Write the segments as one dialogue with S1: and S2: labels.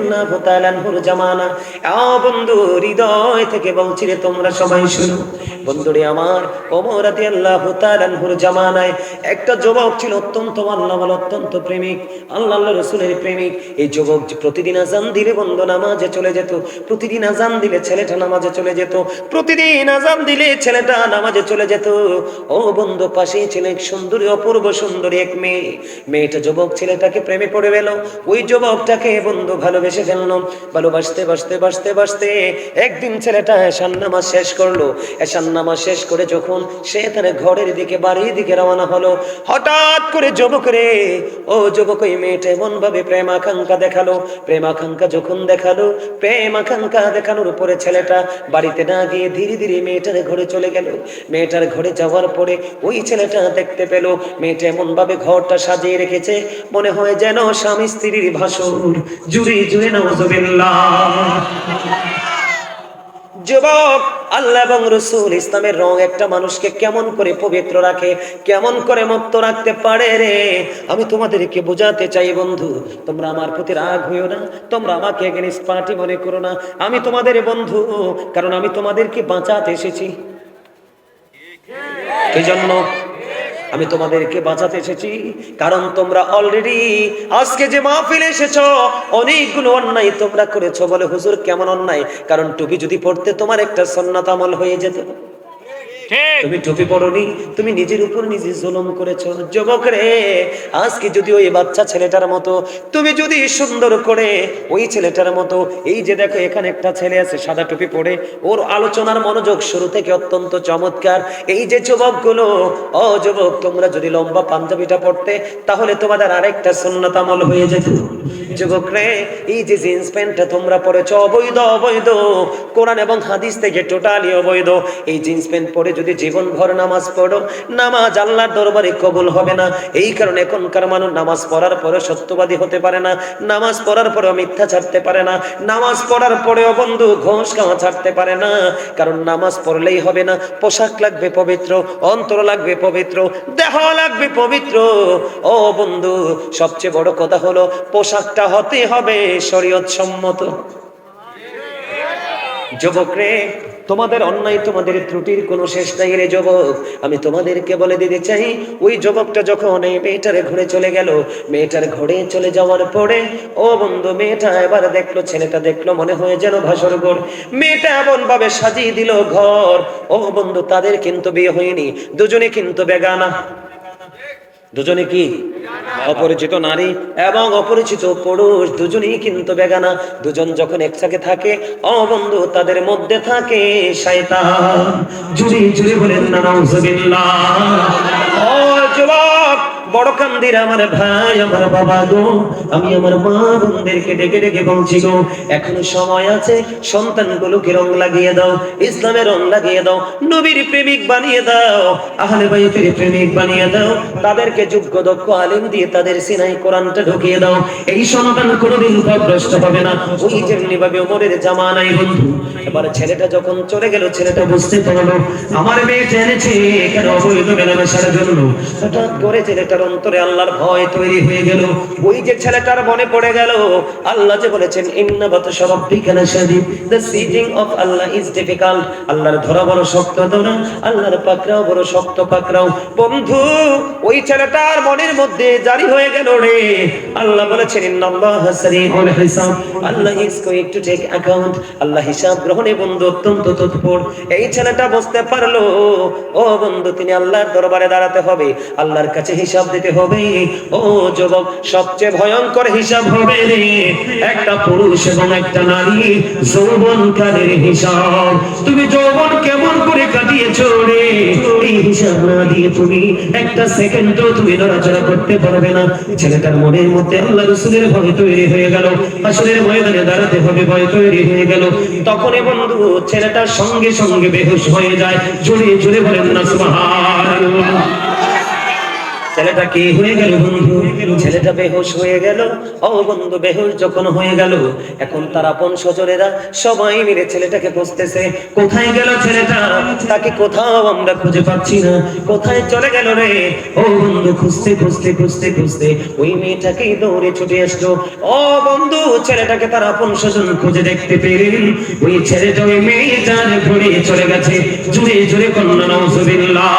S1: রাদিয়াল্লাহু তাআলা আনহুর জামানা। বন্ধু হৃদয় থেকে বলছি রে, তোমরা সবাই শুনো বন্ধুরে আমার। ওমর রাদিয়াল্লাহু তাআলা আনহুর জামানায় একটা যুবক ছিল, অত্যন্ত আল্লাহওয়ালা, অত্যন্ত প্রেমিক, আল্লাহ রাসূলের প্রেমিক। এই যুবক প্রতিদিন আযান দিলে বন্ধু নামাজে চলে যেত, প্রতিদিন আযান দিলে ছেলেটা নামাজে চলে যেত, প্রতিদিন আযান দিলে ছেলেটা নামাজে চলে যেত। ও বন্ধু, পাশেই ছিল এক সুন্দরী, অপূর্ব সুন্দরী এক মেয়ে। মেয়েটা যুবক ছেলেটাকে প্রেমে পড়ে গেল, ওই যুবকটাকে বন্ধু ভালোবেসে ফেললো। ভালোবাসতে বাসতে বাসতে বাসতে একদিন ছেলেটা এশার নামাজ শেষ করলো। এশার নামাজ শেষ করে যখন সে তার ঘরের দিকে, বাড়ির দিকে রওনা হলো, হঠাৎ করে যুবক রে, ও যুবক, ওই মেয়েটা এমন ভাবে প্রেম আকাঙ্ক্ষা দেখালো। প্রেম আকাঙ্ক্ষা যখন দেখালো, প্রেম আকাঙ্ক্ষা দেখানোর উপরে ছেলেটা বাড়িতে না গিয়ে ধীরে ধীরে মেয়েটার ঘরে চলে গেল। মেয়েটার ঘরে যাওয়ার পরে ওই ছেলেটা দেখতে পেল মেয়েটা এমন ভাবে ঘরটা সাজিয়ে রেখেছে, মনে হয় যেন স্বামী স্ত্রীর ভাসর। জুড়ে জুড়ে নাউযুবিল্লাহ। যুবক, আল্লাহ এবং রাসূল ইসলামের রং একটা মানুষকে কেমন করে পবিত্র রাখে, কেমন করে মুক্ত রাখতে পারে রে, আমি তোমাদেরকে বোঝাতে চাই বন্ধু। তোমরা আমার প্রতি রাগ হইও না, তোমরা আমাকে এগেইনস্ট পার্টি মনে করো না। আমি তোমাদের বন্ধু, কারণ আমি তোমাদেরকে বাঁচাতে এসেছি। এই জন্য আমি তোমাদেরকে বাঁচাতে এসেছি, কারণ তোমরা অলরেডি আজকে যে মাহফিলে এসেছো, অনেকগুলো অন্যায় তোমরা করেছো। বলে হুজুর কেমন অন্যায়? কারণ টুপি যদি পড়তে তোমার একটা সুন্নাত আমল হয়ে যেত। তুমি টুপি পরনি, তুমি নিজের উপর নিজে জুলুম করেছো। যুবক রে, আজকে যদি ওই বাচ্চা ছেলেটার মতো তুমি যদি সুন্দর করে ওই ছেলেটার মতো, এই যে দেখো এখানে একটা ছেলে আছে সাদা টুপি পরে, ওর আলোচনার মনোযোগ শুরু থেকে অত্যন্ত চমৎকার। এই যে যুবকগুলো, ও যুবক, তোমরা যদি লম্বা পাঞ্জাবিটা পড়তে, তাহলে তোমাদের আরেকটা সুন্নাত আমল হয়ে যেত। যুবক রে, এই যে জিন্স প্যান্টটা তোমরা পরেছো, অবৈধ, অবৈধ, কোরআন এবং হাদিস থেকে টোটালি অবৈধ। এই জিন্স প্যান্ট পরে যদি জীবন ভর নামাজ পড়ো, নামাজ আল্লাহর দরবারে কবুল হবে না। এই কারণে এখনকার মানুষ নামাজ পড়ার পরে সত্যবাদী হতে পারে না, নামাজ পড়ার পরেও মিথ্যা ছাড়তে পারে না, নামাজ পড়ার পরেও বন্ধু ঘোষ খাওয়া ছাড়তে পারে না। কারণ নামাজ পড়লেই হবে না, পোশাক লাগবে পবিত্র, অন্তর লাগবে পবিত্র, দেহ লাগবে পবিত্র। ও বন্ধু, সবচেয়ে বড় কথা হলো পোশাকটা হতে হবে শরীয়ত সম্মত। যুবক রে, তোমাদের অন্যায়, তোমাদের ত্রুটির কোনো শেষ নাই রে যুবক। আমি তোমাদেরকে বলে দিতে চাই, ওই যুবকটা যখন এই মেয়েটার ঘরে চলে গেল, মেয়েটার ঘরে চলে যাওয়ার পরে ও বন্ধু, মেয়েটা এবার দেখলো, ছেলেটা দেখলো, মনে হয় যেন ভাসর ঘর। মেয়েটা এমন ভাবে সাজিয়ে দিল ঘর। ও বন্ধু, তাদের কিন্তু বিয়ে হয়নি, দুজনে কিন্তু বেগানা। দুজনে কি? অপরিচিত নারী এবং অপরিচিত পুরুষ, দুজনেই কিন্তু বেগানা। দুজন যখন একসাথে থাকে, ও বন্ধু, তাদের মধ্যে থাকে শয়তান। জুড়ে জুড়ে বলেন না নাউযুবিল্লাহ। ও যুবক, বড় কান্দির আমার ভাই, আমার বাবা গো, আমি আমার মা বোনদেরকে ডেকে ডেকে বলছি গো, এখনো সময় আছে, সন্তানগুলোকে রং লাগিয়ে দাও, ইসলামের রং লাগিয়ে দাও, নবীর প্রেমিক বানিয়ে দাও, আহলে বাইতের প্রেমিক বানিয়ে দাও, তাদেরকে যোগ্য দক্ষ আলেম দিয়ে তাদের সিনায় কোরআনটা ঢুকিয়ে দাও। এই সন্তান কোনোদিন ভ্রষ্ট হবে না। ওই যেমনি ভাবে ওমরের জামানায় বন্ধু, এবার ছেলেটা যখন চলে গেল, ছেলেটা বুঝতে পারলো আমার মেয়ে জেনেছে এখানে অবৈধ মেলামেশার জন্য। হঠাৎ করে ছেলেটার অন্তরে আল্লাহর ভয় তৈরি হয়ে গেল। ওই যে ছেলেটার মনে পড়ে গেল, আল্লাহ যে বলেছেন ইন্না বাতশা রাব্বিকা লাশাদীদ, the sitting of Allah is difficult. আল্লাহর ধরা বড় শক্ত ধরা, আল্লাহর পাকড়াও বড় শক্ত পাকড়াও। বন্ধু, ওই ছেলেটার মনের মধ্যে জারি হয়ে গেল রে, আল্লাহ বলেছেন ইন্নাল্লাহা সারিউল হিসাব, Allah is going to take account. আল্লাহ হিসাব গ্রহণে বন্ধু অত্যন্ত তৎপর। এই ছেলেটা বুঝতে পারলো, ও বন্ধু, তিনি আল্লাহর দরবারে দাঁড়াতে হবে, আল্লাহর কাছে হিসাব দিতে হবে। ও যুবক, সবচেয়ে ভয়ঙ্কর হিসাব হবে রে একটা পুরুষ এবং একটা নারী যৌবনকালের হিসাব। তুমি যৌবন কেমন করে কাটিয়েছো রে, এই হিসাব না দিয়ে তুমি একটা সেকেন্ডও তুমি নড়াচড়া করতে পারবে না। ছেলেটার মনের মধ্যে আল্লাহ রাসূলের ভয় তৈরি হয়ে গেল, হাসরের ময়দানে দাঁড়াতে হবে ভয় তৈরি হয়ে গেল। তখনই বন্ধু, ছেলেটার সঙ্গে সঙ্গে বেহুশ হয়ে যায়। জোরে জোরে বলেন না সুবহানাল্লাহ। ছেলেটা কি হয়ে গেল বন্ধু? ছেলেটা বেহুশ হয়ে গেল। ও বন্ধু, বেহুশ যখন হয়ে গেল, এখন তার আপন স্বজনেরা সবাই মিলে ছেলেটাকে খুঁজতেছে। কোথায় গেল ছেলেটা? তাকে কোথাও আমরা খুঁজে পাচ্ছি না। কোথায় চলে গেল রে? ও বন্ধু, খুঁজতে খুঁজতে খুঁজতে খুঁজতে ওই মেয়েটাকেই দৌড়ে ছুটে আসলো। ও বন্ধু, ছেলেটাকে তার আপন স্বজন খুঁজে দেখতে পেলেন। ওই ছেলেটা ওই মেয়েটার ঘুরে চলে গেছে। জুড়ে জুড়ে কন্যা নাউজুবিল্লাহ।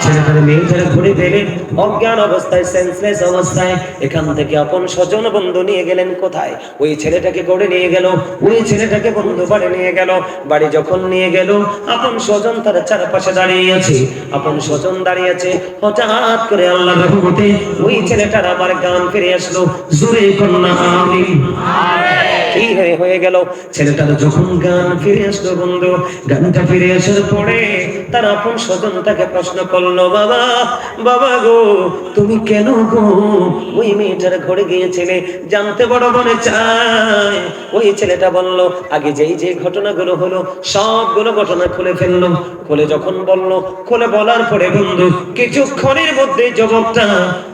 S1: ছেলেটার মেয়েটার ঘুরে পেলেন অজ্ঞান অবস্থায়, সেন্সলেস অবস্থায়। এখান থেকে আপন স্বজন বন্ধু নিয়ে গেলেন কোথায়? ওই ছেলেটাকে গড়ে নিয়ে গেল। ওই ছেলেটাকে বন্ধু বাড়ি নিয়ে গেল। বাড়ি যখন নিয়ে গেল, আপন স্বজন তার চারপাশে দাঁড়িয়ে আছে। আপন স্বজন দাঁড়িয়ে আছে। হঠাৎ করে আল্লাহর রহমতে ওই ছেলেটার আবার গান ফিরে আসলো। জোরে কন্যা আমিন। কি হয়ে গেল? ছেলেটার যখন গান ফিরে আসলো বন্ধু, গানটা ফিরে আসার পরে তার আপন স্বজন তাকে প্রশ্ন করলো, বাবা, বাবা গো, তুমি কেন গো ওই মেয়েটার ঘরে গিয়েছিলে? জানতে বড় মনে চায়। ওই ছেলেটা বলল, আগে যেই যে ঘটনাগুলো হলো সবগুলো ঘটনা খুলে ফেললো। খুলে যখন বলল, খুলে বলার পরে বন্ধু কিছুক্ষণের মধ্যে যুবকটা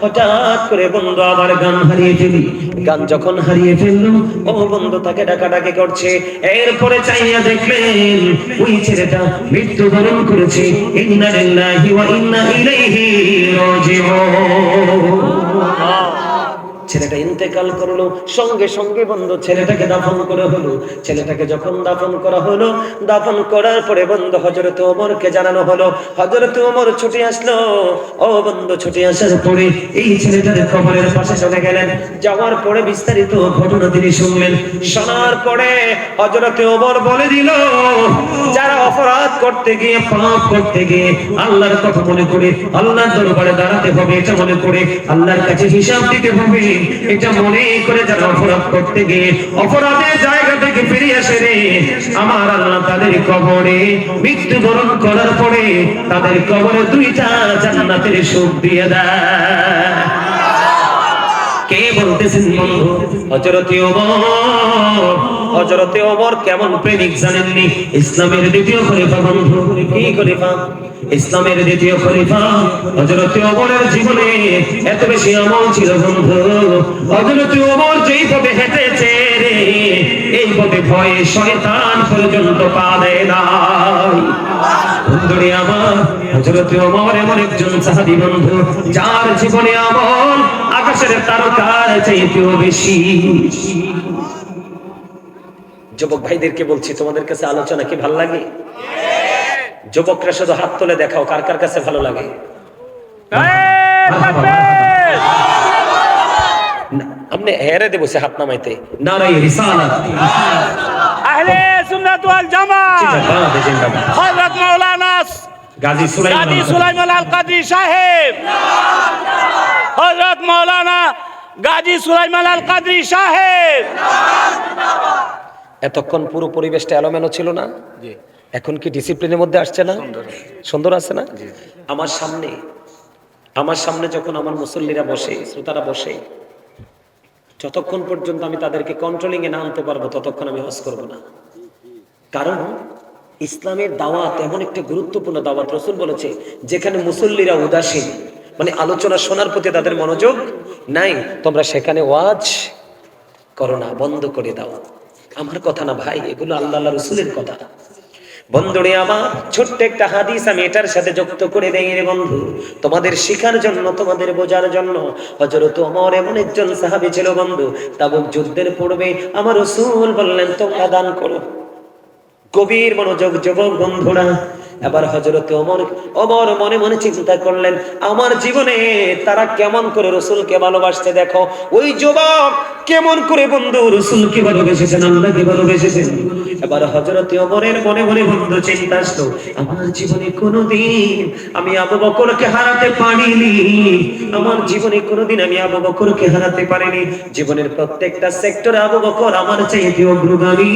S1: হঠাৎ করে বন্ধু আবার গান হারিয়ে ফেলি। গান যখন হারিয়ে ফেললো, ও বন্ধু তাকে ডাকাডাকি করছে। এরপরে চাইয়া দেখলেন ওই ছেলেটা মৃত্যুবরণ করেছে। ইন্না লিল্লাহি ওয়া ইন্না ইলাইহি রাজিউন। ছেলেটা ইন্তেকাল করলো। সঙ্গে সঙ্গে বন্ধু ছেলেটাকে দাফন করা হলো। ছেলেটাকে যখন দাফন করা হলো, দাফন করার পরে বন্ধু হযরত ওমরকে জানানো হলো। হযরত ওমর ছুটে আসলো। ও বন্ধু, ছুটে আসার পরে এই ছেলেটার কবরের পাশে চলে গেলেন। যাওয়ার পরে বিস্তারিত ঘটনা তিনি শুনলেন। শোনার পরে হযরত ওমর বলে দিল, যারা অপরাধ করতে গিয়ে, পাপ করতে গিয়ে আল্লাহর কথা মনে করে আল্লাহর দরবারে দাঁড়াতে হবে এটা মনে করে, আল্লাহর কাছে হিসাব দিতে হবে এটা মনে করে, যারা অপরাধ করতে গিয়ে অপরাধের জায়গা থেকে ফিরে আসে রে, আমার আল্লাহ তাদের কবরে মৃত্যুবরণ করার পরে তাদের কবরে দুইটা জান্নাতের সুখ দিয়ে দেয়। কে বলতেছেন বন্ধু? হযরত ওমর। হযরত ওমর কেমন প্রেমিক জানেননি? ইসলামের দ্বিতীয় খলিফা বন্ধু। কি খলিফা? ইসলামের দ্বিতীয় খলিফা। হযরত ওমরের জীবনে এত বেশি আমল ছিল বন্ধু। হযরত ওমর যেই পথে হেঁটেছে রে, এই পথে ভয়ে শয়তান পর্যন্ত পা দেয় নাই। বন্ধুরে আমার, হযরত ওমর এমন একজন সাহাবী বন্ধু, যার জীবনে আমল আকাশের তারকার চাইতেও বেশি। যুবক ভাইদেরকে বলছি, তোমাদের কাছে আলোচনা কি ভালো লাগে? যুবকরা শুধু হাত তুলে দেখাও, কার কার কাছে ভালো লাগে? আপনি হেরে দেব সে হাত নামাইতে। নারায়ে রিসালাত,
S2: আহলে সুন্নাত ওয়াল জামাত, হযরত মাওলানা গাজী সুলাইমান আল কাদরি সাহেব, হযরত মাওলানা গাজী সুলাইমান আল কাদরি সাহেব।
S1: এতক্ষণ পুরো পরিবেশটা এলোমেলো ছিল না? এখন কি ডিসিপ্লিনের মধ্যে আসছে না? সুন্দর আছে না? আমার সামনে যখন আমার মুসল্লিরা বসে, শ্রোতারা বসে, যতক্ষণ পর্যন্ত আমি তাদেরকে কন্ট্রোলিং এ না আনতে পারবো ততক্ষণ আমি হজ করব না। কারণ ইসলামের দাওয়াত এমন একটা গুরুত্বপূর্ণ দাওয়াত, রাসূল বলেছে যেখানে মুসল্লিরা উদাসীন, মানে আলোচনা শোনার প্রতি তাদের মনোযোগ নাই, তোমরা সেখানে ওয়াজ করো না, বন্ধ করে দাও। আমার কথা না ভাই, এগুলো আল্লাহ রাসূলের কথা। বন্ধুরে আমার, ছোট্ট একটা হাদিস আমি এটার সাথে যুক্ত করে দেই রে বন্ধু, তোমাদের শিখার জন্য, তোমাদের বোঝার জন্য। হযরত ওমর এমন একজন সাহাবী ছিল বন্ধু, তাবুক যুদ্ধের পূর্বে আমার রাসূল বললেন তোমরা দান করো। গভীর মনোযোগ যুবক বন্ধুরা। এবার হযরত ওমর মনে মনে চিন্তা করলেন, আমার জীবনে তারা কেমন করে রাসূলকে ভালোবাসতে দেখো। ওই যুবক কেমন করে বন্ধু রাসূলকে ভালোবেসেছেন, আল্লাহকে ভালোবেসেছেন। এবার হযরত ওমরের মনে মনে বন্ধু চিন্তা আসলো, আমার জীবনে কোনোদিন আমি আবু বকরকে হারাতে পারিনি, আমার জীবনে কোনোদিন আমি আবু বকরকে হারাতে পারিনি। জীবনের প্রত্যেকটা সেক্টরে আবু বকর আমার চাইতে অগ্রগামী।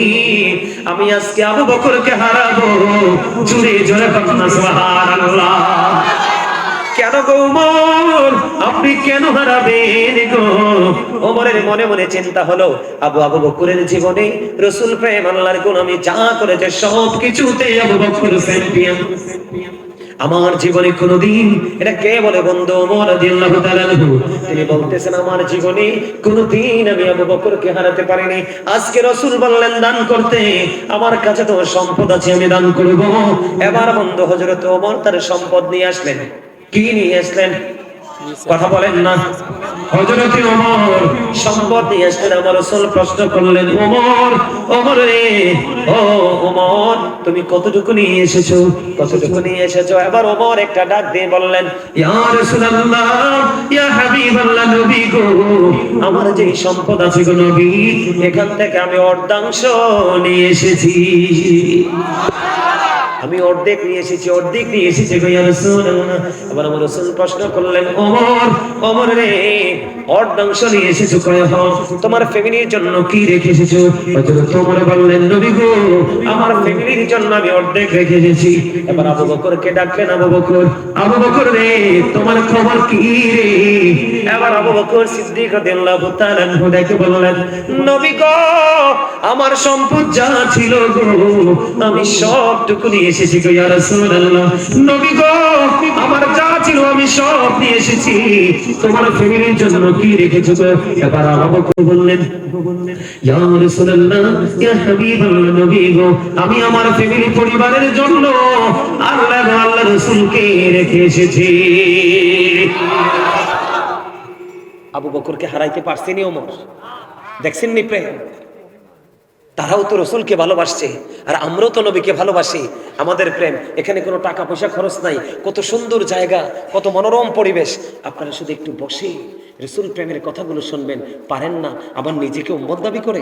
S1: আমি আজকে আবু বকরকে হারাবো। জুড়ে জোরে বলুন সুবহানাল্লাহ। কেন গো ওমর, আপনি কেন হারাবেন গো? ওমরের মনে মনে চিন্তা হলো, আবু বকরের জীবনে রাসূল প্রেম, আল্লাহর গোলামি যা করেছে সব কিছুতে আবু বকর চ্যাম্পিয়ন। আমার জীবনে কোনোদিন, এটা কে বলে বন্ধু? ওমর রাদিয়াল্লাহু তাআলা আনহু। তিনি বলতেছেন আমার জীবনে কোনোদিন আমি আবু বকরকে হারাতে পারিনি। আজকে রাসূল বললেন দান করতে, আমার কাছে তো সম্পদ আছে, আমি দান করব। এবার বন্ধু হযরত ওমর তার সম্পদ নিয়ে আসলেন। কি নিয়ে আসলেন? কথা বলেন না। হযরত ওমর সম্পদ নিয়ে আসলেন। আমার রাসূল প্রশ্ন করলেন, ওমর, ওমর রে, ও ওমর, তুমি কতটুকু নিয়ে এসেছো? কতটুকু নিয়ে এসেছো? এবার ওমর একটা ডাক দিয়ে বললেন, ইয়া রাসূলুল্লাহ, ইয়া হাবিবাল্লাহ, নবী গো, আমার যে সম্পদ আছে গো নবী, এখান থেকে আমি অর্ধাংশ নিয়ে এসেছি। আমি অর্ধেক নিয়ে এসেছি, অর্ধেক নিয়ে এসেছি গো ইয়া রাসূলুল্লাহ। আবার আমার রাসূল প্রশ্ন করলেন, ওমর, ওমর রে, অর্ধাংশ নিয়ে এসেছো কয়? তোমার ফ্যামিলির জন্য কি রেখে এসেছো? হযরত ওমর বললেন, নবী গো, আমার ফ্যামিলির জন্য আমি অর্ধেক রেখে এসেছি। এবার আবু বকরকে ডাকলেন, আবু বকর, আবু বকর রে, তোমার খবর কি রে? এবার আবু বকর সিদ্দিক রাদিয়াল্লাহু তাআলা আনহু ডেকে বললেন, নবী গো, আমার সম্পদ যা ছিল গো, আমি সবটুকু নিয়ে এসেছি গো ইয়া রাসূলুল্লাহ। নবী গো, আমার যা ছিল আমি সব নিয়ে এসেছি। তোমার ফ্যামিলির জন্য কি রেখেছো গো? এবার আবু বকর বললেন, ইয়া রাসূলুল্লাহ, ইয়া হাবিবাল্লাহ, নবী গো, আমি আমার ফ্যামিলি পরিবারের জন্য আল্লাহ ও আল্লাহর রাসূলকে রেখে এসেছি। আবু বকরকে হারাইতে পারছেনি ওমর? দেখছেন নি প্রেম? তারাও তো রসুলকে ভালোবাসছে, আর আমরাও তো নবীকে ভালোবাসি। আমাদের প্রেম, এখানে কোনো টাকা পয়সা খরচ নাই। কত সুন্দর জায়গা, কত মনোরম পরিবেশ। আপনারা শুধু একটু বসে রসুল প্রেমের কথাগুলো শুনবেন, পারেন না আবার নিজেকে উম্মত দাবি করে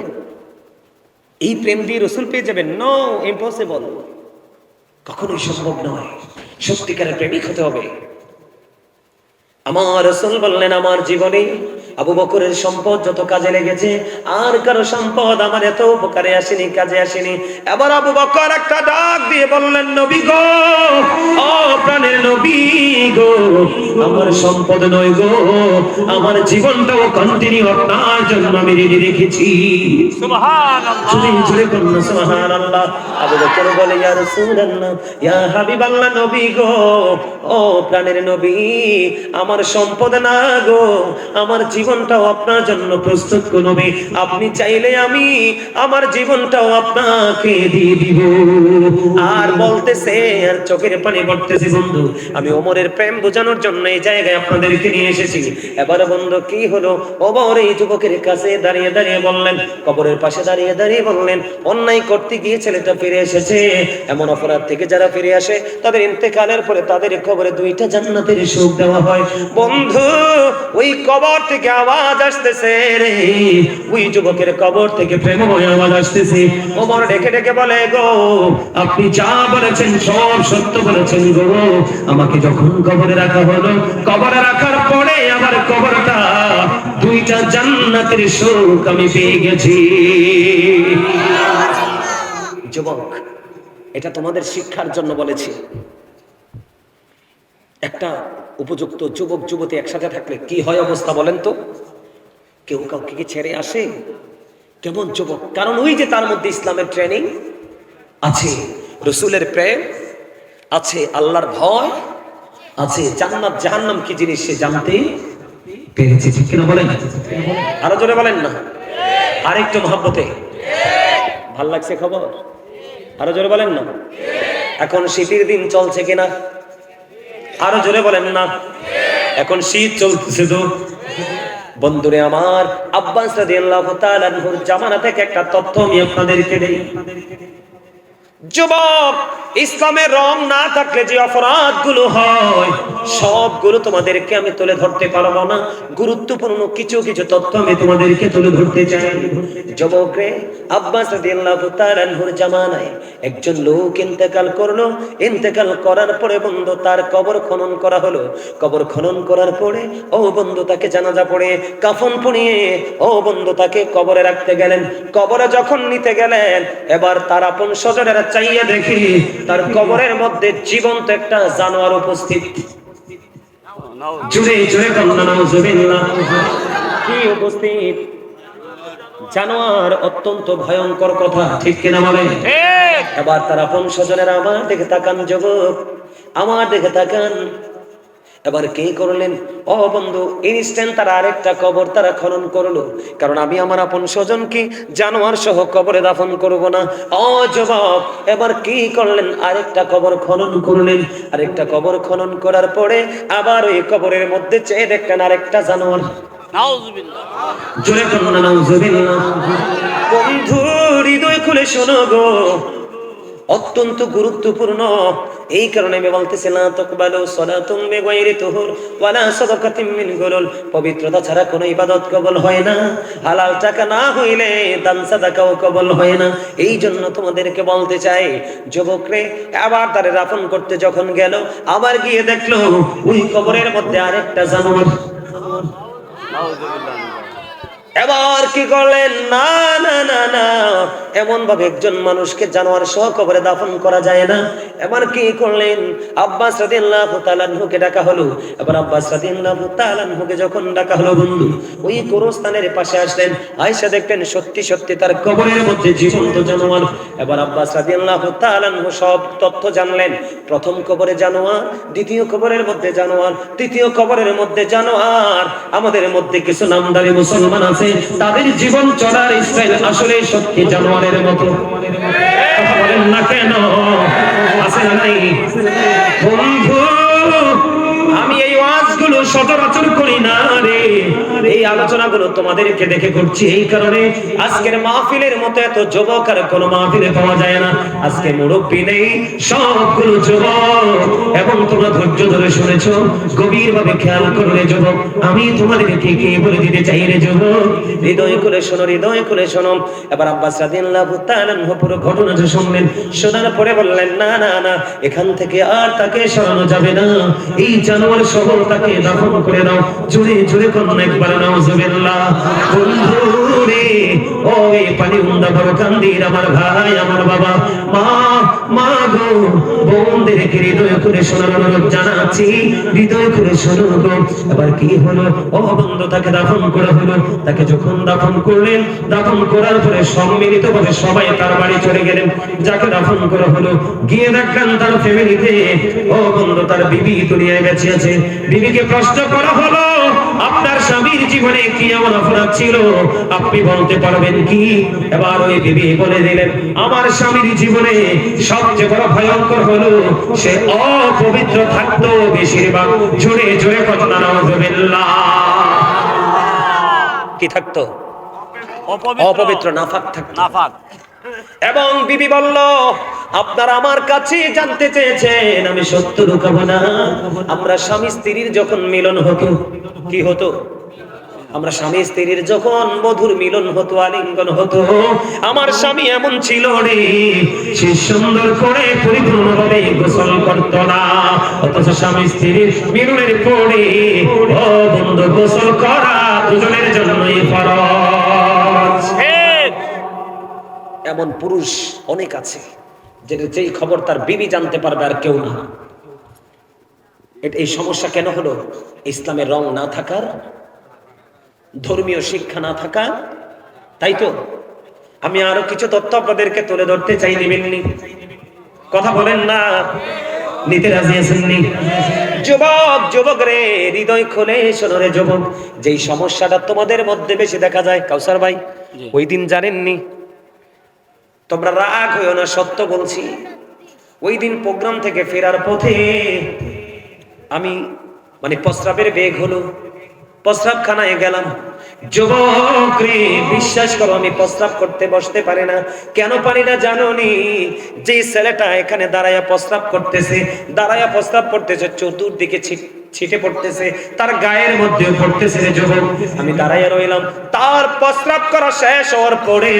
S1: এই প্রেম দিয়ে রসুল পেয়ে যাবেন? নো, ইম্পসিবল, কখনোই সম্ভব নয়। সত্যিকারের প্রেমিক হতে হবে। আমার রাসূল বললেন, আমার জীবনে আবু বকরের সম্পদ যত কাজে লেগেছে, আর কারো সম্পদ আমার এত উপকারে আসেনি, কাজে আসেনি। এবার আবু বকর একটা ডাক দিয়ে বললেন, নবী গো, ও প্রাণের নবী গো, আমার সম্পদ নয় গো, আমার জীবনটাও কন্টিনিউ আপনার জন্য আমি রেডি রেখেছি। সুবহানাল্লাহ, জোরে বলুন সুবহানাল্লাহ। আবু বকর বলে, ইয়া রাসূলুল্লাহ, ইয়া হাবিবাল্লাহ, নবী গো, ও প্রাণের নবী, আমার সম্পদ না গো, আমার জীবনটাও আপনার জন্য প্রস্তুত গো নবী। আপনি চাইলে আমি আমার জীবনটাও আপনাকে দিয়ে দিব। আর বলতেছে, আর চোখের পানি পড়তেছে, বন্ধু আমি ওমরের প্রেম বোঝানোর জন্য এই জায়গায় আপনাদেরকে নিয়ে এসেছি। এবার বন্ধু কি হলো? ওমর এই যুবকের কাছে দাঁড়িয়ে দাঁড়িয়ে বললেন, কবরের পাশে দাঁড়িয়ে দাঁড়িয়ে বললেন, অন্যায় করতে গিয়ে ছেলেটা ফিরে এসেছে। এমন অপরাধ থেকে যারা ফিরে আসে, তাদের ইন্তেকালের পরে তাদের কবরে দুইটা জান্নাতের সুখ দেওয়া হয়। বন্ধু, ওই কবর থেকে আওয়াজ আসতেছে রে, ওই যুবকের কবর থেকে প্রেমময় আওয়াজ আসতেছে। ওমর ডেকে ডেকে বলে, গো, আপনি যা বলেছেন সব সত্য বলেছেন গো। আমাকে যখন কবরে রাখা হলো, কবরে রাখার পরে আমার কবরটা দুইটা জান্নাতের সুখ আমি পেয়ে গেছি। যুবক, এটা তোমাদের শিক্ষার জন্য বলেছি। একটা উপযুক্ত যুবক যুবতী একসাথে থাকলে কি হয় অবস্থা বলেন তো? কেউ কাউকে কি ছেড়ে আসে? কেমন যুবক? কারণ ওই যে তার মধ্যে ইসলামের ট্রেনিং আছে, রসুলের প্রেম আছে, আল্লাহর ভয় আছে, জান্নাত জাহান্নাম কি জিনিস সে জানতে পেরেছে। ঠিক কিনা বলেন? আরো জোরে বলেন না, আরেকটু মহব্বতে। ভাল লাগছে খবর? আরো জোরে বলেন না। এখন শীতের দিন চলছে কিনা? আরো জোরে বলেন না। এখন শীত চলতেছে তো। বন্ধুরে আমার, আব্বাস রাদিয়াল্লাহু তাআলা আনহুর জামানা থেকে একটা তথ্য আমি আপনাদেরকে দেই। যুবক, ইসলামের রং না থাকলে যে অপরাধগুলো হয় সবগুলো তোমাদেরকে আমি তুলে ধরতে পারবো না। গুরুত্বপূর্ণ কিছু কিছু তথ্য আমি তোমাদেরকে তুলে ধরতে চাই। যুবক রে, আব্বাস রাদিয়াল্লাহু তাআলা আনহুর জামানায় একজন লোক ইন্তেকাল করলো। ইন্তেকাল করার পরে বন্ধু তার কবর খনন করা হলো। কবর খনন করার পরে ও বন্ধু তাকে জানাজা পড়ে কাফন পরিয়ে ও বন্ধু তাকে কবরে রাখতে গেলেন। কবরে যখন নিতে গেলেন, এবার তার আপন স্বজনেরা চাইয়া দেখি তার কবরের মধ্যে জীবন্ত একটা জানোয়ার উপস্থিত। জোরে জোরে বলুন নাউজুবিল্লাহ। কি উপস্থিত? জানোয়ার। অত্যন্ত ভয়ঙ্কর কথা, ঠিক কিনা বলেন? এবার তার আপন স্বজনেরা আমার দিকে তাকান। যুবক, আমার দিকে তাকান। এবার কি করলেন? ও বন্ধু, ইনস্ট্যান্ট তারা আরেকটা কবর তারা খনন করলো, কারণ আমি আমার আপন স্বজনকে জানোয়ার সহ কবরে দাফন করব না। ও যুবক, এবার কি করলেন? আরেকটা কবর খনন করলেন। আরেকটা কবর খনন করার পরে আবার ওই কবরের মধ্যে চেয়ে দেখলেন আরেকটা জানোয়ার।
S2: নাউজুবিল্লাহ।
S1: জোরে করুন না নাউজুবিল্লাহ। বন্ধু, হৃদয় খুলে শোনো গো, অত্যন্ত গুরুত্বপূর্ণ। এই কারণে আমি বলতেছি, লা তাকবালু সালাতুম বিগাইরি তুহুর ওয়ালা সাদাকাতিম মিন গুলুল। পবিত্রতা ছাড়া কোনো ইবাদত কবুল হয় না। হালাল টাকা না হইলে দান সাদাকাও কবুল হয় না। এই জন্য তোমাদেরকে বলতে চাই, যুবকরে, আবার তারে দাফন করতে যখন গেল, আবার গিয়ে দেখলো ওই কবরের মধ্যে আরেকটা জানোয়ার।
S2: নাউজুবিল্লাহ।
S1: এবার কি করলেন? না না না না, এমন ভাবে একজন মানুষকে জানোয়ার সহ কবরে দাফন করা যায় না। এবার কি করলেন? আব্বাস রাদিয়াল্লাহু তাআলা আনহুকে ডাকা হলো। এবার আব্বাস রাদিয়াল্লাহু তাআলা আনহুকে যখন ডাকা হলো, বন্ধু ওই কবরস্থানের পাশে আসলেন। আয়েশা দেখলেন সত্যি সত্যি তার কবরের মধ্যে জীবন্ত জানোয়ার। এবার আব্বাস রাদিয়াল্লাহু তাআলা আনহু সব তথ্য জানলেন। প্রথম কবরে জানোয়ার, দ্বিতীয় কবরের মধ্যে জানোয়ার, তৃতীয় কবরের মধ্যে জানোয়ার। আমাদের মধ্যে কিছু নামদারি মুসলমান আছে, তাদের জীবন চলার স্টাইল আসলে সত্যি জানোয়ারের মতো। কথা বলেন না কেন? আছে না নাই? বন্ধু, আমি এই ওয়াজগুলো সচরাচর করি না রে। এই আলোচনাগুলো তোমাদেরকে দেখে করছি। এই কারণে আজকের মাহফিলের মতো এত যুবক আর কোনো মাহফিলে পাওয়া যায় না। আজকে মুরব্বী নেই, সবগুলো যুবক। এবং তোমরা ধৈর্য ধরে শুনেছো, গভীর ভাবে খেয়াল করলে যুবক, আমি তোমাদেরকে কি বলে দিতে চাই রে যুবক, হৃদয় করে শোনো, হৃদয় করে শোনো। এবার আব্বাস রাদিয়াল্লাহু তাআলা আনহু পুরো ঘটনাটা শুনলেন। শোনার পরে বললেন, না না না, এখান থেকে আর তাকে সরানো যাবে না। এই জানোয়ার সহ তাকে দাফন করে দাও। জোরে জোরে করুন একবার নাউজুবিল্লাহ। বন্ধু রে, ও এই পানি উন্দা বড় কান্দির আমার ভাই, আমার বাবা, মা গো, বোনদেরকে হৃদয় করে শোনার অনুরোধ জানাচ্ছি, হৃদয় করে শোনো গো। এবার কি হলো? ও বন্ধু, তাকে দাফন করা হলো। তাকে যখন দাফন করলেন, দাফন করার পরে সম্মিলিতভাবে সবাই তার বাড়ি চলে গেলেন। যাকে দাফন করা হলো, গিয়ে দেখলেন তার ফ্যামিলিতে, ও বন্ধু, তার বিবি দুনিয়ায় বেঁচে আছে। বিবিকে প্রশ্ন করা হলো, আপনার স্বামীর জীবনে কি এমন অপরাধ ছিল, আপনি বলতে পারবেন কি? এবার ওই বিবি বলে দিলেন, আমার স্বামীর জীবনে সবচেয়ে বড় ভয়ঙ্কর হলো সে অপবিত্র থাকতো বেশিরভাগ। জোরে জোরে কথা নাউজুবিল্লাহ। কি থাকতো? অপবিত্র, নাফাক থাকতো।
S2: নাফাক।
S1: এবং বিবি বলল, আপনারা আমার কাছে জানতে চেয়েছেন, আমি সত্য লুকাবো না। আমরা স্বামী স্ত্রীর যখন মিলন হতো, কি হতো? আমরা স্বামী স্ত্রীর যখন মধুর মিলন হতো, আলিঙ্গন হতো, আমার স্বামী এমন ছিল রে, সে সুন্দর করে পরিপূর্ণভাবে গোসল করত না। অথচ স্বামী স্ত্রীর মিলনের পরে, ও বন্ধু, গোসল করা দুজনের জন্যই ফরজ। এমন পুরুষ অনেক আছে, যেই খবর তার বিবি জানতে পারবে আর কেউ না। এই সমস্যা কেন হলো? ইসলামের রং না থাকার, ধর্মীয় শিক্ষা না থাকা। তাই তো আমি আরো কিছু তথ্য আপনাদেরকে তুলে ধরতে চাই, দিবেননি? কথা বলেন না, নিতে রাজি আছেননি? যুবক, যুবক রে, হৃদয় খুলে শোনো রে যুবক, যেই সমস্যাটা তোমাদের মধ্যে বেশি দেখা যায়, কাউসার ভাই ওই দিন জানেননি? তোমরা রাগ হইও না, সত্য বলছি। ওই দিন প্রোগ্রাম থেকে ফেরার পথে আমি প্রস্রাবের বেগ হলো, প্রস্রাবখানায় গেলাম। যুবক রে, বিশ্বাস করো, আমি প্রস্রাব করতে বসতে পারি না। কেন পারি না জানোনি? যে ছেলেটা এখানে দাঁড়ায়া প্রস্রাব করতেছে, চতুর্দিকে ছিটে পড়তেছে, তার গায়ের মধ্যেও পড়তেছে রে যুবক। আমি দাঁড়াইয়া রইলাম। তার প্রস্রাব করা শেষ হওয়ার পরে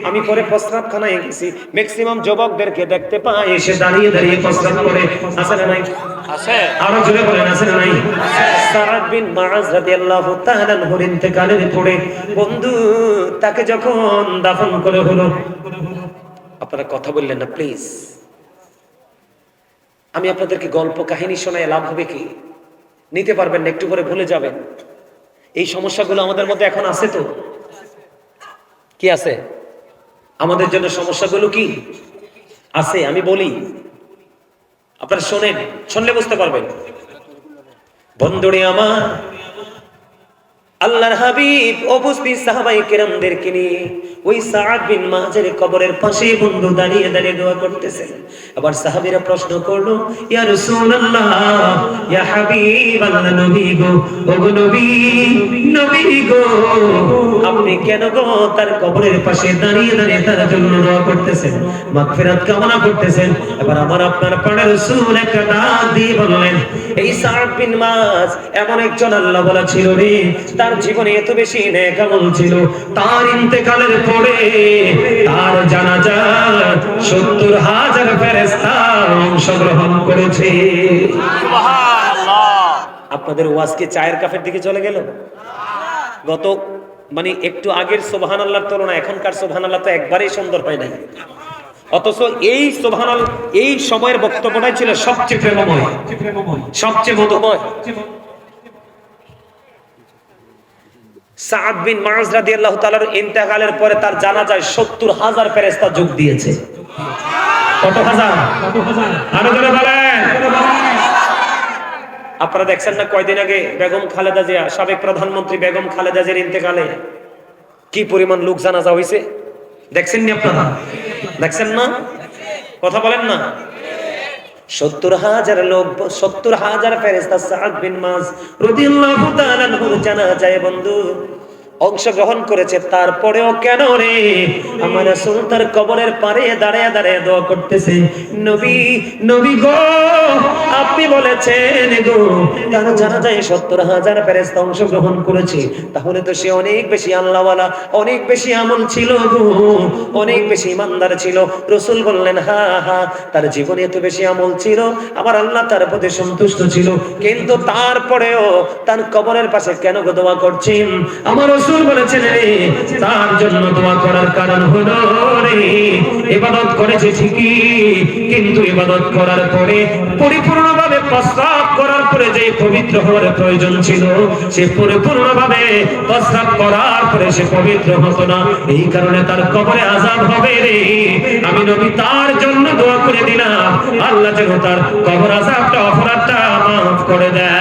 S1: আমি পরে প্রস্রাবখানায় গেছি। ম্যাক্সিমাম যুবকদেরকে দেখতে পাই এসে দাঁড়িয়ে দাঁড়িয়ে প্রস্রাব করে। আছে না নাই?
S2: আছে।
S1: আরো জোরে বলেন, আছে না নাই? সারাদ বিন মুআজ রাদিয়াল্লাহু তাআলা আনহুর ইন্তেকালের পরে বন্ধু, তাকে যখন দাফন করা হলো, আপনারা কথা বললেন না প্লিজ। আমি আপনাদেরকে গল্প কাহিনী শোনায় লাভ হবে কি? নিতে পারবেন না, একটু পরে ভুলে যাবেন। এই সমস্যাগুলো আমাদের মধ্যে এখন আছে তো? কি আছে? আমাদের জন্য সমস্যাগুলো কি আছে? আমি বলি, আপনারা শোনেন, শুনলে বুঝতে পারবেন। বন্ধুরে আমার, আল্লাহর হাবিব উপস্থিত সাহাবায়ে কেরামদেরকে নিয়ে ওই সাআদ বিন মুআযের কবরের পাশে বন্ধু দাঁড়িয়ে দাঁড়িয়ে দোয়া করতেছেন। আবার সাহাবীরা প্রশ্ন করলো, ইয়া রাসূলুল্লাহ, ইয়া হাবিবাল্লাহ, নবী গো, ওগো নবী, নবী গো, আপনি কেন গো তার কবরের পাশে দাঁড়িয়ে দাঁড়িয়ে তার জন্য দোয়া করতেছেন, মাগফিরাত কামনা করতেছেন? এবার আমার আপনার প্রাণের রাসূল একটা ডাক দিয়ে বললেন, এই সাআদ বিন মুআয এমন একজন আল্লাহ বলা ছিল রে, তার জীবনে এত বেশি নেক আমল ছিল, তার ইন্তেকালের পরে তার জানাজা ৭০,০০০ ফেরেশতা অংশগ্রহণ করেছে।
S2: সুবহানাল্লাহ।
S1: আপনাদের ওয়াজ কি চায়ের কাপের দিকে চলে গেল? গত মানে একটু আগের সুবহানাল্লাহর তুলনায় এখনকার সুবহানাল্লাহ তো একবারেই সুন্দর হয় নাই। অথচ এই সুবহানাল্লাহ এই সময়ের বক্তব্যটাই ছিল সবচেয়ে প্রেমময়, সবচেয়ে মধুময়। সাআদ বিন মুআয রাদিয়াল্লাহু তাআলার ইন্তেকালের পরে তার জানাজায় ৭০,০০০ ফেরেশতা যোগ দিয়েছে। কত হাজার? আরো জোরে বলেন। আপনারা দেখছেন না কয়দিন আগে বেগম খালেদা জিয়া, সাবেক প্রধানমন্ত্রী বেগম খালেদা জিয়ার ইন্তেকালে কি পরিমাণ লোক জানাজা হয়েছে? দেখছেন নি আপনারা? দেখছেন না? কথা বলেন না। ৭০,০০০ লোক, ৭০,০০০ ফেরেশতা সাআদ বিন মুআয রাদিয়াল্লাহু তাআলা আনহুর জানাজায় বন্ধু অংশগ্রহণ করেছে। তারপরেও কেন রে আমার রাসূল তার কবরের পারে দাঁড়িয়ে দাঁড়িয়ে দোয়া করতেছে, নবী, নবী গো, আপনি বলেছেন গো তার জানাজায় ৭০,০০০ ফেরেশতা অংশগ্রহণ করেছে, তাহলে তো সে অনেক বেশি আল্লাহওয়ালা, অনেক বেশি আমল ছিল গো, অনেক বেশি ইমানদার ছিল। রাসূল বললেন, হ্যাঁ হ্যাঁ, তার জীবনে এত বেশি আমল ছিল, আমার আল্লাহ তার প্রতি সন্তুষ্ট ছিল, কিন্তু তারপরেও তার কবরের পাশে কেন গো দোয়া করছেন? আমার রাসূল বলেছেন রে, তার জন্য দোয়া করার কারণ হলো রে, ইবাদত করেছে ঠিকই, কিন্তু ইবাদত করার পরে পরিপূর্ণভাবে প্রস্রাব করার পরে যে পবিত্র হওয়ার প্রয়োজন ছিল, সে পরিপূর্ণভাবে প্রস্রাব করার পরে সে পবিত্র হতো না, এই কারণে তার কবরে আযাব হবে রে। আমি নবী তার জন্য দোয়া করে দিলাম, আল্লাহ যেন তার কবর আযাবটা, অপরাধটা মাফ করে দেয়।